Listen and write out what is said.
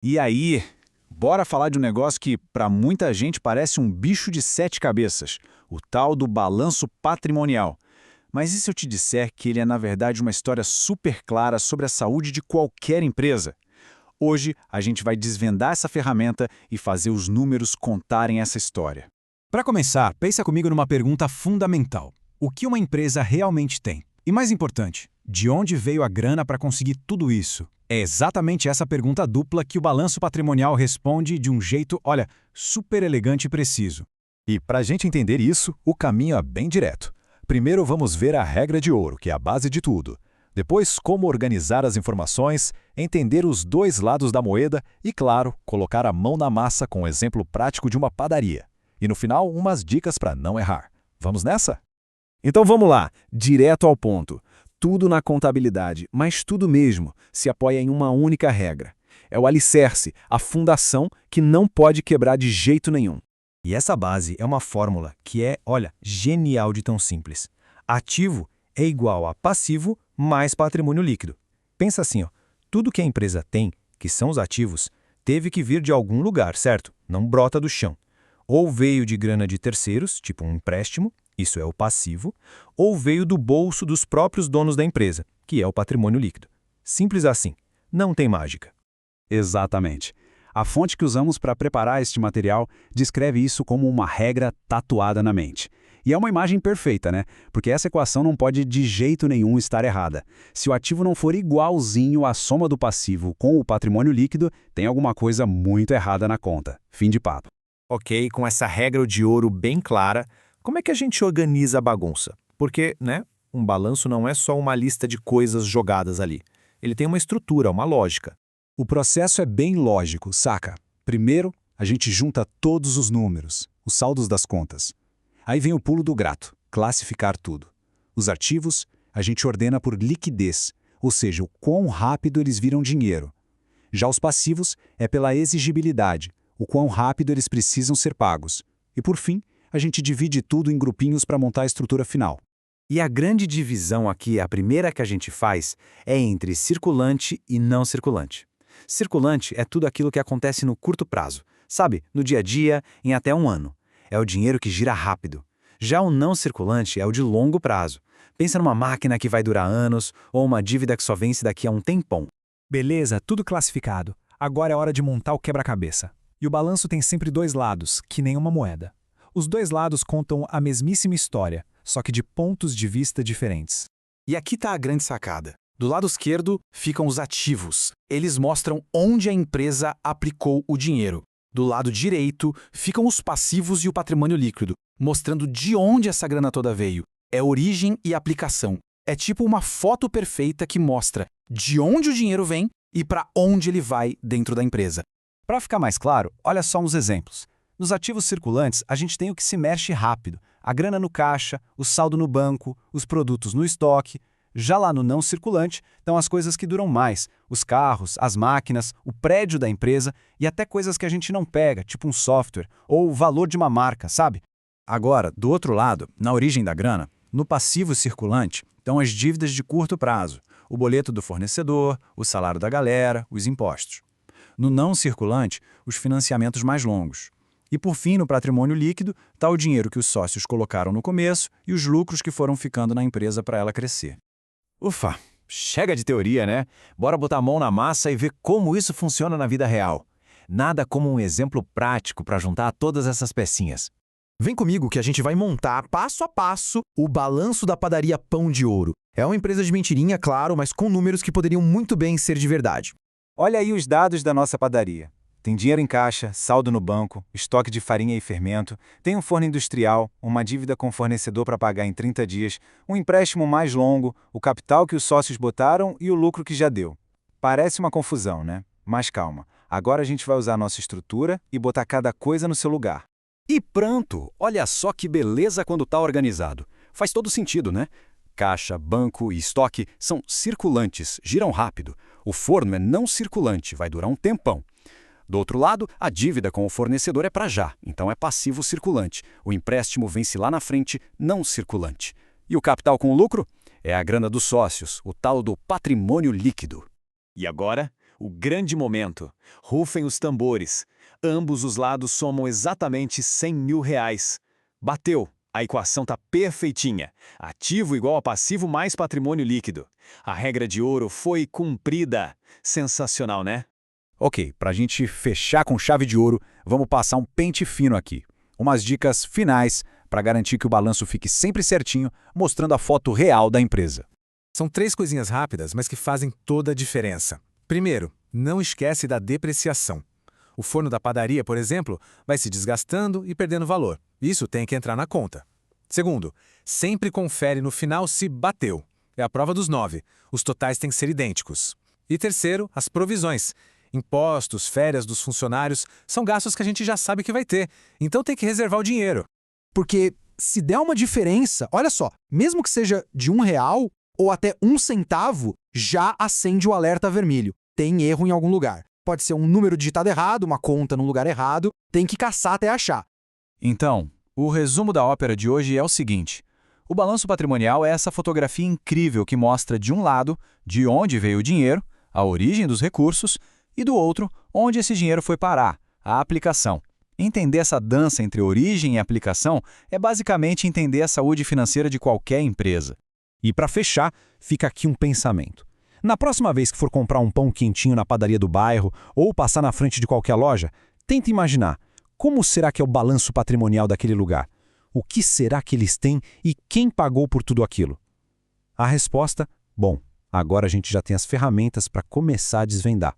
E aí, bora falar de um negócio que, para muita gente, parece um bicho de sete cabeças, o tal do balanço patrimonial. Mas e se eu te disser que ele é, na verdade, uma história super clara sobre a saúde de qualquer empresa? Hoje, a gente vai desvendar essa ferramenta e fazer os números contarem essa história. Para começar, pensa comigo numa pergunta fundamental. O que uma empresa realmente tem? E mais importante, de onde veio a grana para conseguir tudo isso? É exatamente essa pergunta dupla que o balanço patrimonial responde de um jeito, olha, super elegante e preciso. E para a gente entender isso, o caminho é bem direto. Primeiro vamos ver a regra de ouro, que é a base de tudo. Depois, como organizar as informações, entender os dois lados da moeda e, claro, colocar a mão na massa com o exemplo prático de uma padaria. E no final, umas dicas para não errar. Vamos nessa? Então vamos lá, direto ao ponto. Tudo na contabilidade, mas tudo mesmo, se apoia em uma única regra. É o alicerce, a fundação que não pode quebrar de jeito nenhum. E essa base é uma fórmula que é, olha, genial de tão simples. Ativo é igual a passivo mais patrimônio líquido. Pensa assim, ó, tudo que a empresa tem, que são os ativos, teve que vir de algum lugar, certo? Não brota do chão. Ou veio de grana de terceiros, tipo um empréstimo, isso é o passivo, ou veio do bolso dos próprios donos da empresa, que é o patrimônio líquido. Simples assim, não tem mágica. Exatamente. A fonte que usamos para preparar este material descreve isso como uma regra tatuada na mente. E é uma imagem perfeita, né? Porque essa equação não pode de jeito nenhum estar errada. Se o ativo não for igualzinho à soma do passivo com o patrimônio líquido, tem alguma coisa muito errada na conta. Fim de papo. Ok, com essa regra de ouro bem clara, como é que a gente organiza a bagunça? Porque, né, um balanço não é só uma lista de coisas jogadas ali. Ele tem uma estrutura, uma lógica. O processo é bem lógico, saca? Primeiro, a gente junta todos os números, os saldos das contas. Aí vem o pulo do gato, classificar tudo. Os ativos, a gente ordena por liquidez, ou seja, o quão rápido eles viram dinheiro. Já os passivos é pela exigibilidade, o quão rápido eles precisam ser pagos. E por fim, a gente divide tudo em grupinhos para montar a estrutura final. E a grande divisão aqui, a primeira que a gente faz, é entre circulante e não circulante. Circulante é tudo aquilo que acontece no curto prazo, sabe? No dia a dia, em até um ano. É o dinheiro que gira rápido. Já o não circulante é o de longo prazo. Pensa numa máquina que vai durar anos ou uma dívida que só vence daqui a um tempão. Beleza, tudo classificado. Agora é hora de montar o quebra-cabeça. E o balanço tem sempre dois lados, que nem uma moeda. Os dois lados contam a mesmíssima história, só que de pontos de vista diferentes. E aqui está a grande sacada. Do lado esquerdo ficam os ativos. Eles mostram onde a empresa aplicou o dinheiro. Do lado direito ficam os passivos e o patrimônio líquido, mostrando de onde essa grana toda veio. É origem e aplicação. É tipo uma foto perfeita que mostra de onde o dinheiro vem e para onde ele vai dentro da empresa. Para ficar mais claro, olha só uns exemplos. Nos ativos circulantes, a gente tem o que se mexe rápido. A grana no caixa, o saldo no banco, os produtos no estoque. Já lá no não circulante, estão as coisas que duram mais, os carros, as máquinas, o prédio da empresa e até coisas que a gente não pega, tipo um software ou o valor de uma marca, sabe? Agora, do outro lado, na origem da grana, no passivo circulante, estão as dívidas de curto prazo, o boleto do fornecedor, o salário da galera, os impostos. No não circulante, os financiamentos mais longos. E por fim, no patrimônio líquido, está o dinheiro que os sócios colocaram no começo e os lucros que foram ficando na empresa para ela crescer. Ufa, chega de teoria, né? Bora botar a mão na massa e ver como isso funciona na vida real. Nada como um exemplo prático para juntar todas essas pecinhas. Vem comigo que a gente vai montar, passo a passo, o balanço da padaria Pão de Ouro. É uma empresa de mentirinha, claro, mas com números que poderiam muito bem ser de verdade. Olha aí os dados da nossa padaria. Tem dinheiro em caixa, saldo no banco, estoque de farinha e fermento, tem um forno industrial, uma dívida com fornecedor para pagar em 30 dias, um empréstimo mais longo, o capital que os sócios botaram e o lucro que já deu. Parece uma confusão, né? Mas calma, agora a gente vai usar a nossa estrutura e botar cada coisa no seu lugar. E pronto! Olha só que beleza quando está organizado. Faz todo sentido, né? Caixa, banco e estoque são circulantes, giram rápido. O forno é não circulante, vai durar um tempão. Do outro lado, a dívida com o fornecedor é para já, então é passivo circulante. O empréstimo vence lá na frente, não circulante. E o capital com lucro? É a grana dos sócios, o tal do patrimônio líquido. E agora, O grande momento. Rufem os tambores. Ambos os lados somam exatamente R$100 mil. Bateu. A equação tá perfeitinha. Ativo igual a passivo mais patrimônio líquido. A regra de ouro foi cumprida. Sensacional, né? Ok, para a gente fechar com chave de ouro, vamos passar um pente fino aqui. Umas dicas finais para garantir que o balanço fique sempre certinho, mostrando a foto real da empresa. São 3 coisinhas rápidas, mas que fazem toda a diferença. Primeiro, não esquece da depreciação. O forno da padaria, por exemplo, vai se desgastando e perdendo valor. Isso tem que entrar na conta. Segundo, sempre confere no final se bateu. É a prova dos 9. Os totais têm que ser idênticos. E terceiro, as provisões. Impostos, férias dos funcionários, são gastos que a gente já sabe que vai ter. Então tem que reservar o dinheiro. Porque se der uma diferença, olha só, mesmo que seja de R$1 ou até 1 centavo, já acende o alerta vermelho. Tem erro em algum lugar. Pode ser um número digitado errado, uma conta num lugar errado, tem que caçar até achar. Então, o resumo da ópera de hoje é o seguinte. O balanço patrimonial é essa fotografia incrível que mostra, de um lado, de onde veio o dinheiro, a origem dos recursos, e do outro, onde esse dinheiro foi parar, a aplicação. Entender essa dança entre origem e aplicação é basicamente entender a saúde financeira de qualquer empresa. E para fechar, fica aqui um pensamento. Na próxima vez que for comprar um pão quentinho na padaria do bairro ou passar na frente de qualquer loja, tenta imaginar como será que é o balanço patrimonial daquele lugar? O que será que eles têm e quem pagou por tudo aquilo? A resposta? Bom, agora a gente já tem as ferramentas para começar a desvendar.